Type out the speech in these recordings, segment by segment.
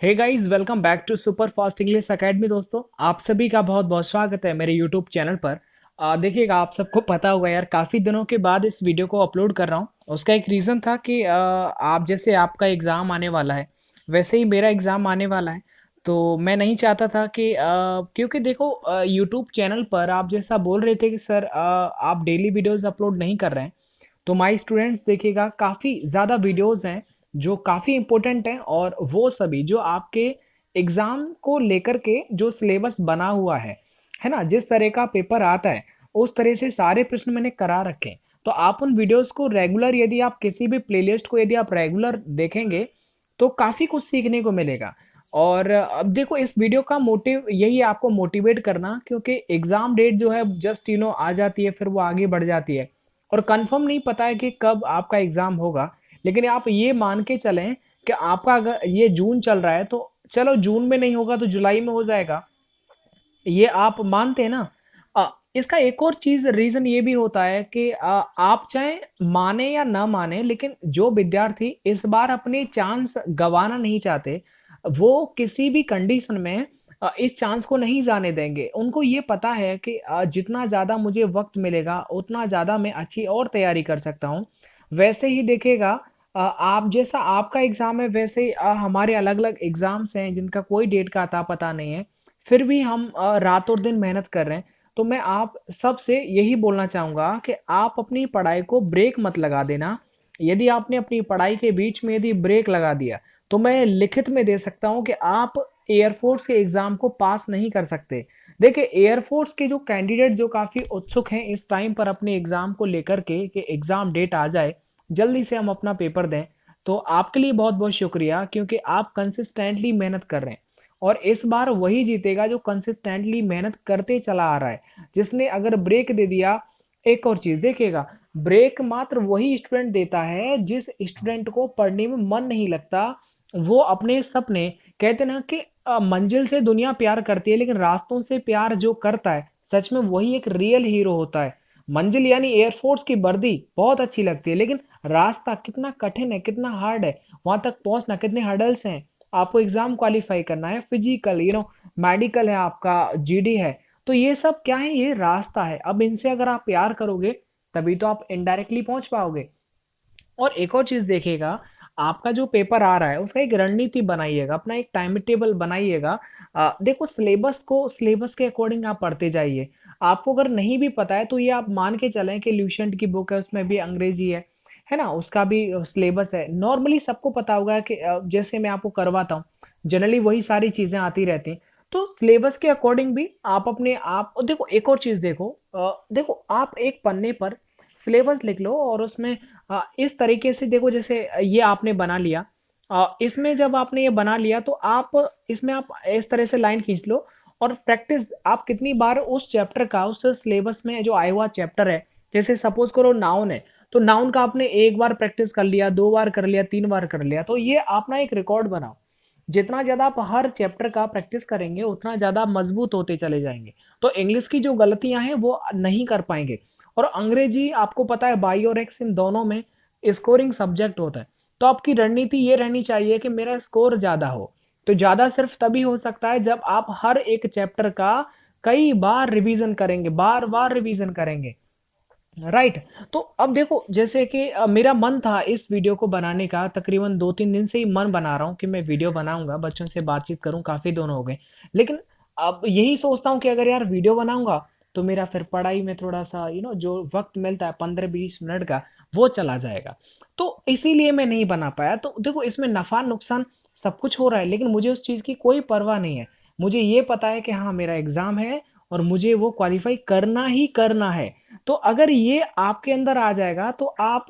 Hey guys, welcome back to super fast English academy. दोस्तों, आप सभी का बहुत बहुत स्वागत है मेरे यूट्यूब चैनल पर। देखिएगा, आप सबको पता होगा यार, काफ़ी दिनों के बाद इस वीडियो को अपलोड कर रहा हूँ। उसका एक रीज़न था कि आप जैसे आपका एग्ज़ाम आने वाला है, वैसे ही मेरा एग्ज़ाम आने वाला है। तो मैं नहीं चाहता था कि क्योंकि देखो, यूट्यूब चैनल पर आप जैसा बोल रहे थे कि सर आप डेली वीडियोज़ अपलोड नहीं कर रहे हैं। तो माय स्टूडेंट्स, देखिएगा, काफ़ी ज़्यादा वीडियोज़ हैं जो काफ़ी इम्पोर्टेंट हैं, और वो सभी जो आपके एग्ज़ाम को लेकर के जो सिलेबस बना हुआ है ना? जिस तरह का पेपर आता है, उस तरह से सारे प्रश्न मैंने करा रखे हैं। तो आप उन वीडियोज़ को रेगुलर, यदि आप किसी भी प्लेलिस्ट को यदि आप रेगुलर देखेंगे, तो काफ़ी कुछ सीखने को मिलेगा। और अब देखो, इस वीडियो का मोटिव यही है, आपको मोटिवेट करना, क्योंकि एग्ज़ाम डेट जो है जस्ट आ जाती है, फिर वो आगे बढ़ जाती है। और कंफर्म नहीं पता है कि कब आपका एग्ज़ाम होगा। लेकिन आप ये मान के चलें कि आपका अगर ये जून चल रहा है, तो चलो जून में नहीं होगा तो जुलाई में हो जाएगा। ये आप मानते हैं ना? इसका एक और चीज़ रीज़न ये भी होता है कि आप चाहे माने या ना माने, लेकिन जो विद्यार्थी इस बार अपने चांस गँवाना नहीं चाहते, वो किसी भी कंडीशन में इस चांस को नहीं जाने देंगे। उनको ये पता है कि जितना ज़्यादा मुझे वक़्त मिलेगा, उतना ज़्यादा मैं अच्छी और तैयारी कर सकता हूँ। वैसे ही देखिएगा, आप जैसा आपका एग्ज़ाम है, वैसे ही हमारे अलग-अलग एग्ज़ाम्स हैं जिनका कोई डेट का अता-पता नहीं है। फिर भी हम रात और दिन मेहनत कर रहे हैं। तो मैं आप सबसे यही बोलना चाहूँगा कि आप अपनी पढ़ाई को ब्रेक मत लगा देना। यदि आपने अपनी पढ़ाई के बीच में यदि ब्रेक लगा दिया, तो मैं लिखित में दे सकता हूँ कि आप एयरफोर्स के एग्ज़ाम को पास नहीं कर सकते। देखिए, एयरफोर्स के जो कैंडिडेट जो काफ़ी उत्सुक हैं इस टाइम पर अपने एग्ज़ाम को लेकर के कि एग्ज़ाम डेट आ जाए, जल्दी से हम अपना पेपर दें। तो आपके लिए बहुत-बहुत शुक्रिया, क्योंकि आप कंसिस्टेंटली मेहनत कर रहे हैं। और इस बार वही जीतेगा जो कंसिस्टेंटली मेहनत करते चला आ रहा है। जिसने अगर ब्रेक दे दिया, एक और चीज़ देखिएगा, ब्रेक मात्र वही स्टूडेंट देता है जिस स्टूडेंट को पढ़ने में मन नहीं लगता। वो अपने सपने, कहते हैं ना कि मंजिल से दुनिया प्यार करती है, लेकिन रास्तों से प्यार जो करता है, सच में वही एक रियल हीरो होता है। मंजिल यानी एयरफोर्स की वर्दी बहुत अच्छी लगती है, लेकिन रास्ता कितना कठिन है, कितना हार्ड है, वहां तक पहुंचना, कितने हर्डल्स हैं। आपको एग्जाम क्वालिफाई करना है, फिजिकल, मेडिकल है, आपका जीडी है। तो ये सब क्या है? ये रास्ता है। अब इनसे अगर आप प्यार करोगे, तभी तो आप इनडायरेक्टली पहुंच पाओगे। और एक और चीज़ देखिएगा, आपका जो पेपर आ रहा है उसका एक रणनीति बनाइएगा, अपना एक टाइम टेबल बनाइएगा। देखो, सिलेबस के अकॉर्डिंग आप पढ़ते जाइए। आपको अगर नहीं भी पता है, तो ये आप मान के चलें कि ल्यूसेंट की बुक है, उसमें भी अंग्रेजी है ना? उसका भी सिलेबस है। नॉर्मली सबको पता होगा कि जैसे मैं आपको करवाता हूँ, जनरली वही सारी चीज़ें आती रहती हैं। तो सिलेबस के अकॉर्डिंग भी आप अपने आप, और देखो एक और चीज़ देखो, देखो, आप एक पन्ने पर सिलेबस लिख लो और उसमें इस तरीके से देखो, जैसे ये आपने बना लिया। इसमें जब आपने ये बना लिया, तो आप इसमें आप इस तरह से लाइन खींच लो, और प्रैक्टिस आप कितनी बार उस चैप्टर का, उस सिलेबस में जो आया हुआ चैप्टर है, जैसे सपोज करो नाउन है, तो नाउन का आपने एक बार प्रैक्टिस कर लिया, दो बार कर लिया, तीन बार कर लिया, तो ये अपना एक रिकॉर्ड बनाओ। जितना ज़्यादा आप हर चैप्टर का प्रैक्टिस करेंगे, उतना ज़्यादा मजबूत होते चले जाएंगे। तो इंग्लिश की जो गलतियां हैं वो नहीं कर पाएंगे। और अंग्रेजी, आपको पता है, बाई और एक्स इन दोनों में स्कोरिंग सब्जेक्ट होता है। तो आपकी रणनीति ये रहनी चाहिए कि मेरा स्कोर ज़्यादा हो। तो ज़्यादा सिर्फ तभी हो सकता है जब आप हर एक चैप्टर का कई बार रिवीजन करेंगे, बार बार रिवीजन करेंगे। राइट। तो अब देखो, जैसे कि मेरा मन था इस वीडियो को बनाने का, तकरीबन 2-3 दिन से ही मन बना रहा हूँ कि मैं वीडियो बनाऊंगा, बच्चों से बातचीत करूँ, काफ़ी दोनों हो गए। लेकिन अब यही सोचता हूँ कि अगर यार वीडियो बनाऊंगा, तो मेरा फिर पढ़ाई में थोड़ा सा जो वक्त मिलता है 15-20 मिनट का, वो चला जाएगा। तो इसीलिए मैं नहीं बना पाया। तो देखो, इसमें नफ़ा नुकसान सब कुछ हो रहा है, लेकिन मुझे उस चीज़ की कोई परवाह नहीं है। मुझे ये पता है कि हाँ, मेरा एग्ज़ाम है और मुझे वो क्वालिफाई करना ही करना है। तो अगर ये आपके अंदर आ जाएगा, तो आप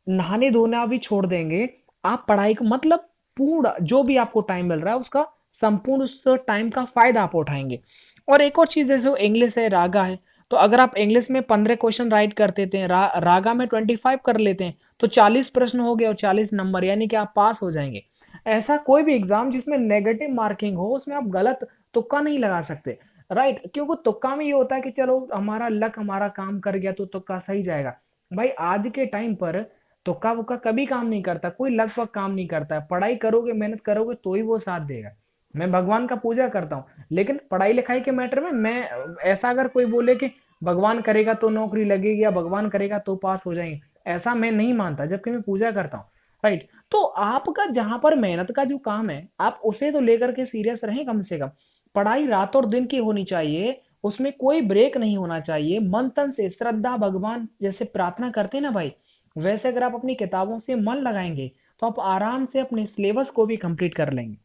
नहाने धोना भी छोड़ देंगे। आप पढ़ाई को, मतलब पूर्ण जो भी आपको टाइम मिल रहा है, उसका संपूर्ण उस टाइम का फायदा आप उठाएंगे। और एक और चीज, जैसे इंग्लिश है, रागा है, तो अगर आप इंग्लिश में 15 क्वेश्चन राइट कर देते हैं, रागा में 25 कर लेते हैं, तो 40 प्रश्न हो गए और 40 नंबर, यानी कि आप पास हो जाएंगे। ऐसा कोई भी एग्जाम जिसमें नेगेटिव मार्किंग हो, उसमें आप गलत तुक्का नहीं लगा सकते। राइट, क्योंकि तुक्का में ये होता है कि चलो हमारा लक हमारा काम कर गया तो तुक्का सही जाएगा। भाई, आज के टाइम पर तुक्का वुक्का कभी काम नहीं करता, कोई लक वक काम नहीं करता है। पढ़ाई करोगे, मेहनत करोगे, तो ही वो साथ देगा। मैं भगवान का पूजा करता हूँ, लेकिन पढ़ाई लिखाई के मैटर में मैं ऐसा अगर कोई बोले कि भगवान करेगा तो नौकरी लगेगी या भगवान करेगा तो पास हो जाएंगे, ऐसा मैं नहीं मानता, जबकि मैं पूजा करता हूँ। राइट। तो आपका जहां पर मेहनत का जो काम है, आप उसे तो लेकर के सीरियस रहें कम से कम। पढ़ाई रात और दिन की होनी चाहिए, उसमें कोई ब्रेक नहीं होना चाहिए। मन तन से श्रद्धा, भगवान जैसे प्रार्थना करते हैं ना भाई, वैसे अगर आप अपनी किताबों से मन लगाएंगे तो आप आराम से अपने सिलेबस को भी कंप्लीट कर लेंगे।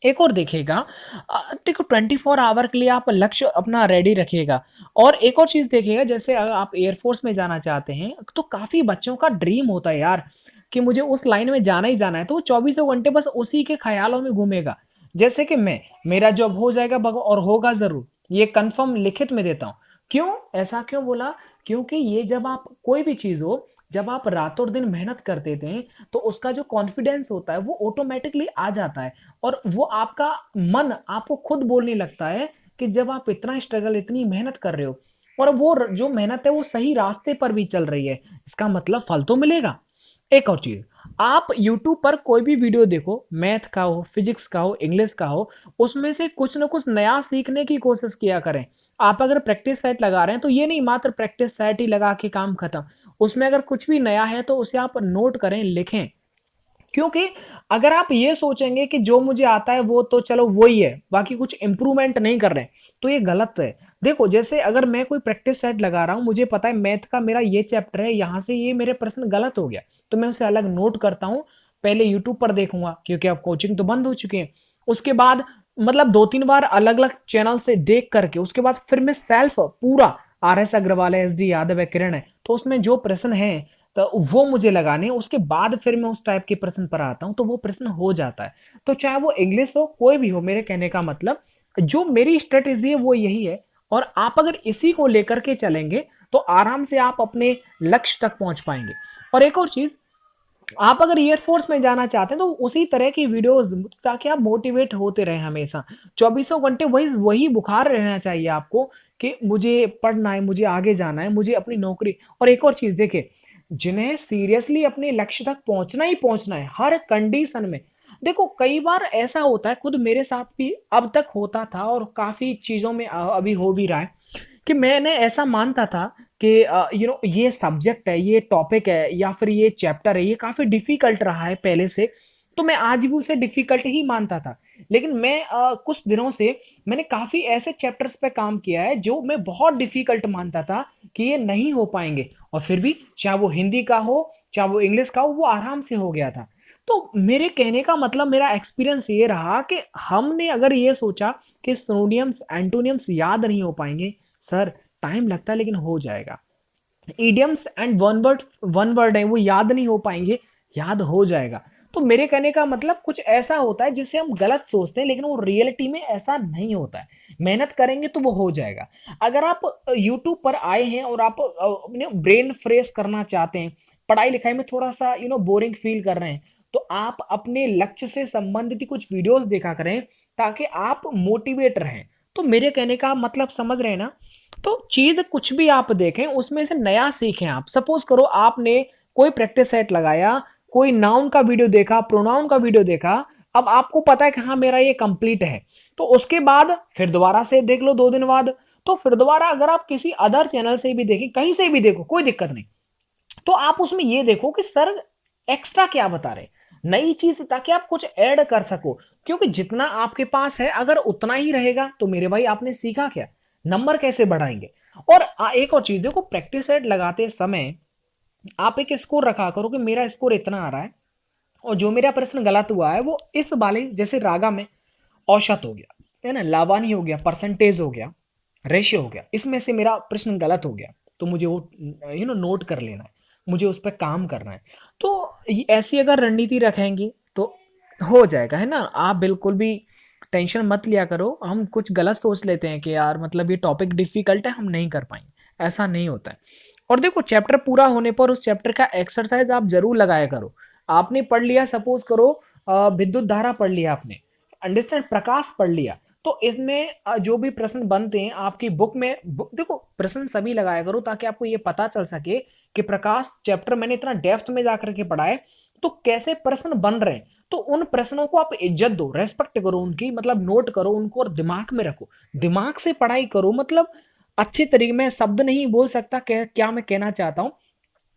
एक और देखिएगा, देखो 24 आवर के लिए आप लक्ष्य अपना रेडी रखिएगा। और एक और चीज देखिएगा, जैसे अगर आप एयरफोर्स में जाना चाहते हैं तो काफी बच्चों का ड्रीम होता है यार कि मुझे उस लाइन में जाना ही जाना है, तो वो 24 घंटे बस उसी के ख्यालों में घूमेगा। जैसे कि मेरा जॉब हो जाएगा और होगा जरूर, ये कंफर्म लिखित में देता हूँ। क्यों? ऐसा क्यों बोला? क्योंकि ये जब आप कोई भी चीज हो, जब आप रातों दिन मेहनत करते थे, तो उसका जो कॉन्फिडेंस होता है वो ऑटोमेटिकली आ जाता है। और वो आपका मन आपको खुद बोलने लगता है कि जब आप इतना स्ट्रगल, इतनी मेहनत कर रहे हो और वो जो मेहनत है वो सही रास्ते पर भी चल रही है, इसका मतलब फल तो मिलेगा। एक और चीज, आप YouTube पर कोई भी वीडियो देखो, मैथ का हो, फिजिक्स का हो, इंग्लिश का हो, उसमें से कुछ ना कुछ नया सीखने की कोशिश किया करें। आप अगर प्रैक्टिस सेट लगा रहे हैं तो ये नहीं मात्र प्रैक्टिस सेट ही लगा के काम खत्म। उसमें अगर कुछ भी नया है तो उसे आप नोट करें, लिखें। क्योंकि अगर आप ये सोचेंगे कि जो मुझे आता है वो तो चलो वही है, बाकी कुछ इंप्रूवमेंट नहीं कर रहे हैं, तो ये गलत है। देखो, जैसे अगर मैं कोई प्रैक्टिस सेट लगा रहा हूं, मुझे पता है मैथ का मेरा ये चैप्टर है, यहां से ये मेरे प्रश्न गलत हो गया, तो मैं उसे अलग नोट करता हूं। पहले यूट्यूब पर देखूंगा, क्योंकि अब कोचिंग तो बंद हो चुके हैं। उसके बाद मतलब 2-3 बार अलग अलग चैनल से देख करके उसके बाद फिर मैं सेल्फ पूरा, RS अग्रवाल है, SD यादव है, किरण है, तो उसमें जो प्रश्न है तो वो मुझे लगाने हैं। उसके बाद फिर मैं उस टाइप के प्रश्न पर आता हूं, तो वो प्रश्न हो जाता है। तो चाहे वो इंग्लिश हो, कोई भी हो, मेरे कहने का मतलब जो मेरी स्ट्रेटेजी है वो यही है। और आप अगर इसी को लेकर के चलेंगे तो आराम से आप अपने लक्ष्य तक पहुंच पाएंगे। और एक और चीज, आप अगर एयरफोर्स में जाना चाहते हैं तो उसी तरह की वीडियोस, ताकि आप मोटिवेट होते रहें हमेशा। 24 घंटे वही वही बुखार रहना चाहिए आपको कि मुझे पढ़ना है, मुझे आगे जाना है, मुझे अपनी नौकरी। और एक और चीज देखिए, जिन्हें सीरियसली अपने लक्ष्य तक पहुंचना ही पहुंचना है हर कंडीशन में। देखो, कई बार ऐसा होता है, खुद मेरे साथ भी अब तक होता था और काफी चीजों में अभी हो भी रहा है, कि मैंने ऐसा मानता था कि ये सब्जेक्ट है, ये टॉपिक है या फिर ये चैप्टर है, ये काफी डिफिकल्ट रहा है पहले से, तो मैं आज भी उसे डिफिकल्ट ही मानता था। लेकिन मैं कुछ दिनों से मैंने काफी ऐसे चैप्टर्स पे काम किया है जो मैं बहुत डिफिकल्ट मानता था कि ये नहीं हो पाएंगे, और फिर भी चाहे वो हिंदी का हो, चाहे वो इंग्लिश का हो, वो आराम से हो गया था। तो मेरे कहने का मतलब, मेरा एक्सपीरियंस ये रहा कि हमने अगर ये सोचा कि सिनोनियम्स एंटोनियम्स याद नहीं हो पाएंगे, सर टाइम लगता है लेकिन हो जाएगा। इडियम्स एंड वन वर्ड है वो याद नहीं हो पाएंगे, याद हो जाएगा। तो मेरे कहने का मतलब कुछ ऐसा होता है जिसे हम गलत सोचते हैं, लेकिन वो रियलिटी में ऐसा नहीं होता है। मेहनत करेंगे तो वो हो जाएगा। अगर आप यूट्यूब पर आए हैं और आप अपने ब्रेन फ्रेश करना चाहते हैं, पढ़ाई लिखाई में थोड़ा सा बोरिंग फील कर रहे हैं, तो आप अपने लक्ष्य से संबंधित कुछ वीडियोस देखा करें, ताकि आप मोटिवेट रहें। तो मेरे कहने का मतलब समझ रहे हैं ना? तो चीज कुछ भी आप देखें, उसमें से नया सीखें। आप सपोज करो आपने कोई प्रैक्टिस सेट लगाया, कोई नाउन का वीडियो देखा, प्रोनाउन का वीडियो देखा, अब आपको पता है कि हाँ मेरा ये कंप्लीट है, तो उसके बाद फिर दोबारा से देख लो 2 दिन बाद। तो फिर दोबारा अगर आप किसी अदर चैनल से भी देखें, कहीं से भी देखो, कोई दिक्कत नहीं, तो आप उसमें ये देखो कि सर एक्स्ट्रा क्या बता रहे, नई चीज, ताकि आप कुछ ऐड कर सको। क्योंकि जितना आपके पास है अगर उतना ही रहेगा तो मेरे भाई आपने सीखा क्या, नंबर कैसे बढ़ाएंगे? और एक और चीज देखो, प्रैक्टिस सेट लगाते समय आप एक स्कोर रखा करो कि मेरा स्कोर इतना आ रहा है, और जो मेरा प्रश्न गलत हुआ है वो इस वाले, जैसे रागा में औसत हो गया, है ना, लावानी हो गया, परसेंटेज हो गया, रेशियो हो गया, इसमें से मेरा प्रश्न गलत हो गया, तो मुझे वो नोट कर लेना है, मुझे उस पर काम करना है। तो ऐसी अगर रणनीति रखेंगे तो हो जाएगा, है ना। आप बिल्कुल भी टेंशन मत लिया करो। हम कुछ गलत सोच लेते हैं कि यार मतलब ये टॉपिक डिफिकल्ट है, हम नहीं कर पाएंगे, ऐसा नहीं होता है। और देखो, चैप्टर पूरा होने पर उस चैप्टर का एक्सरसाइज आप जरूर लगाया करो। आपने पढ़ लिया, सपोज करो विद्युत धारा पढ़ लिया आपने, अंडरस्टैंड, प्रकाश पढ़ लिया, तो इसमें जो भी प्रश्न बनते हैं आपकी बुक में, देखो प्रश्न सभी लगाया करो ताकि आपको ये पता चल सके कि प्रकाश चैप्टर मैंने इतना डेप्थ में जाकर के पढ़ा है, तो कैसे प्रश्न बन रहे हैं। तो उन प्रश्नों को आप इज्जत दो, रेस्पेक्ट करो उनकी, मतलब नोट करो उनको और दिमाग में रखो, दिमाग से पढ़ाई करो। मतलब अच्छे तरीके में शब्द नहीं बोल सकता क्या मैं कहना चाहता हूँ।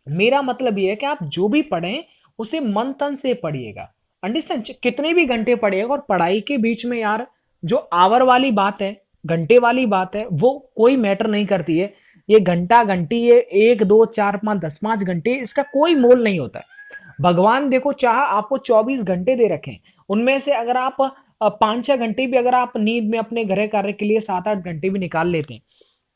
मेरा मतलब ये है कि आप जो भी पढ़ें उसे मन तन से पढ़िएगा, अंडरस्टैंड। कितने भी घंटे पढ़िएगा, और पढ़ाई के बीच में यार जो आवर वाली बात है, घंटे वाली बात है, वो कोई मैटर नहीं करती है। ये घंटा घंटी, ये 1 2 4 5 10 5 घंटे, इसका कोई मोल नहीं होता है। भगवान देखो चाह आपको 24 घंटे दे रखे हैं, उनमें से अगर आप 5 6 घंटे भी अगर आप नींद में अपने गृह कार्य के लिए 7 8 घंटे भी निकाल लेते हैं,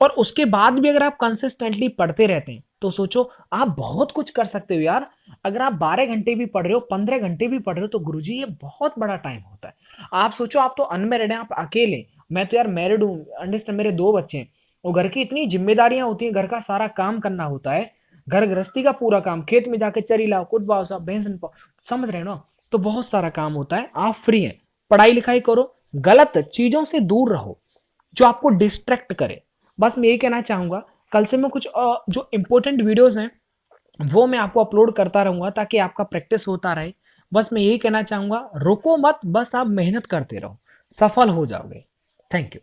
और उसके बाद भी अगर आप कंसिस्टेंटली पढ़ते रहते हैं, तो सोचो आप बहुत कुछ कर सकते हो यार। अगर आप 12 घंटे भी पढ़ रहे हो, 15 घंटे भी पढ़ रहे हो, तो गुरुजी ये बहुत बड़ा टाइम होता है। आप सोचो, आप तो अनमेरिड हैं, आप अकेले, मैं तो यार मैरिड हूँ, अंडरस्टैंड, मेरे 2 बच्चे हैं, और घर की इतनी जिम्मेदारियां होती हैं, घर का सारा काम करना होता है, घर गृहस्थी का पूरा काम, खेत में जाके चरी लाओ, कुटवाओ, सब भैंस पाओ, समझ रहे हो ना। तो बहुत सारा काम होता है, आप फ्री हैं, पढ़ाई लिखाई करो, गलत चीजों से दूर रहो जो आपको डिस्ट्रैक्ट करे। बस मैं यही कहना चाहूंगा। कल से मैं कुछ जो इंपॉर्टेंट वीडियोस हैं वो मैं आपको अपलोड करता रहूंगा, ताकि आपका प्रैक्टिस होता रहे। बस मैं यही कहना चाहूंगा, रुको मत, बस आप मेहनत करते रहो, सफल हो जाओगे। Thank you.